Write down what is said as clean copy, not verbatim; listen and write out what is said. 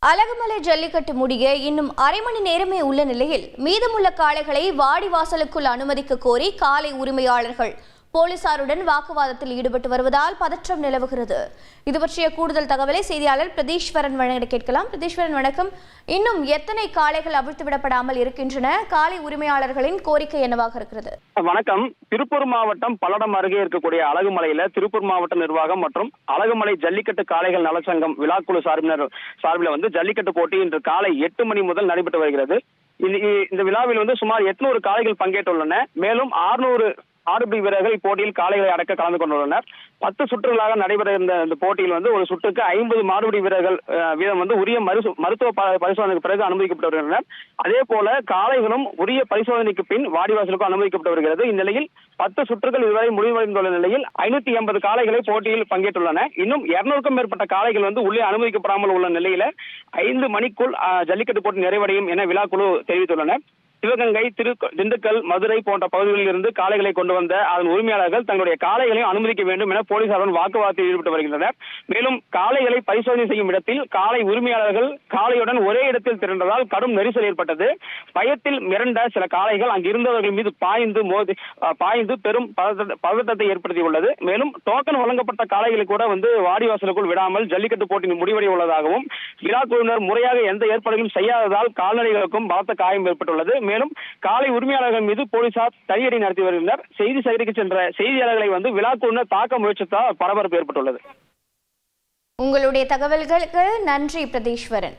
அழகுமலை ஜல்லிக்கட்டு முடிய இன்னும் அரை மணி நேரமே உள்ள நிலையில் மீதமுள்ள காளைகளை வாடிவாசலுக்குள் அனுமதிக்க கோரி காளை உரிமையாளர்கள் போலீசாருடன் வாக்குவாதத்தில் ஈடுபட்டு வருவதால் பதற்றம் நிலவுகிறது. இது பற்றிய கூடுதல் தகவலை செய்தியாளர் பிரதீஸ்வரன் வழங்க கேட்கலாம். பிரதீஸ்வரன் வணக்கம். இன்னும் எத்தனை காளைகள் அவிழ்த்து விடப்படாமல் இருக்கின்றன? காளை உரிமையாளர்களின் கோரிக்கை என்னவாக இருக்கிறது? வணக்கம். திருப்பூர் மாவட்டம் பல்லடம் அருகே இருக்கக்கூடிய அழகுமலையில திருப்பூர் மாவட்ட நிர்வாகம் மற்றும் அழகுமலை ஜல்லிக்கட்டு காளைகள் நலச்சங்கம் விழாக்குழு சார்பில் ஜல்லிக்கட்டு போட்டி இன்று காலை 8 மணி முதல் நடைபெற்று வருகிறது. இந்த விழாவில் சுமார் 800 காளைகள் பங்கேற்றுள்ளன. மேலும் 600 ஆடுபிடி வீரர்கள் இப்போட்டியில் காளைகளை அடக்க கலந்து கொண்டுள்ளனர். 10 சுற்றுகளாக நடைபெற இருந்த இந்த போட்டியில் ஒரு சுற்றுக்கு 50 மாடுபிடி வீரர்கள் வீதம் உரிய மருத்துவ பரிசோதனைக்கு பிறகு அனுமதிக்கப்பட்டு வருகின்றனர். அதே போல காளைகளும் உரிய பரிசோதனைக்கு பின் வாடிவாசலுக்கும் அனுமதிக்கப்பட்டு வருகிறது. இந்நிலையில் 10 சுற்றுகள் இதுவரை முடிவடைந்துள்ள நிலையில் 580 காளைகளை போட்டியில் பங்கேற்றுள்ளன. இன்னும் 200க்கும் மேற்பட்ட காளைகள் உள்ளே அனுமதிக்கப்படாமல் உள்ள நிலையில 5 மணிக்குள் ஜல்லிக்கட்டு போட்டி நிறைவடையும் என விழாக்குழு தெரிவித்துள்ளனர். சிவகங்கை, திண்டுக்கல், மதுரை போன்ற பகுதிகளில் இருந்து காளைகளை கொண்டு வந்த அதன் உரிமையாளர்கள் தங்களுடைய காளைகளையும் அனுமதிக்க வேண்டும் என போலீசாருடன் வாக்குவாதத்தில் ஈடுபட்டு வருகின்றனர். மேலும் காளைகளை பரிசோதனை செய்யும் இடத்தில் காளை உரிமையாளர்கள் காளையுடன் ஒரே இடத்தில் திரண்டதால் கடும் நெரிசல் ஏற்பட்டது. பயத்தில் மிரண்ட சில காளைகள் அங்கிருந்தவர்கள் மீது பாய்ந்து பெரும் பதட்டத்தை ஏற்படுத்தியுள்ளது. மேலும் டோக்கன் வழங்கப்பட்ட காளைகளை கூட வாடிவாசலுக்குள் விடாமல் ஜல்லிக்கட்டு போட்டி முடிவடைய உள்ளதாகவும் விழா குழுவினர் முறையாக எந்த ஏற்பாடுகளும் செய்யாததால் கால்நடைகளுக்கும் பலத்த காயம் ஏற்பட்டுள்ளது. மேலும் காளை உரிமையாளர்கள் மீது போலீசார் தடியடி நடத்தி வருகின்றனர். செய்தி சேகரிக்க சென்ற செய்தியாளர்களை விழாக்குழுவினர் தாக்க முயற்சித்தால் பரபரப்பு ஏற்பட்டுள்ளது. உங்களுடைய தகவல்களுக்கு நன்றி பிரதீஸ்வரன்.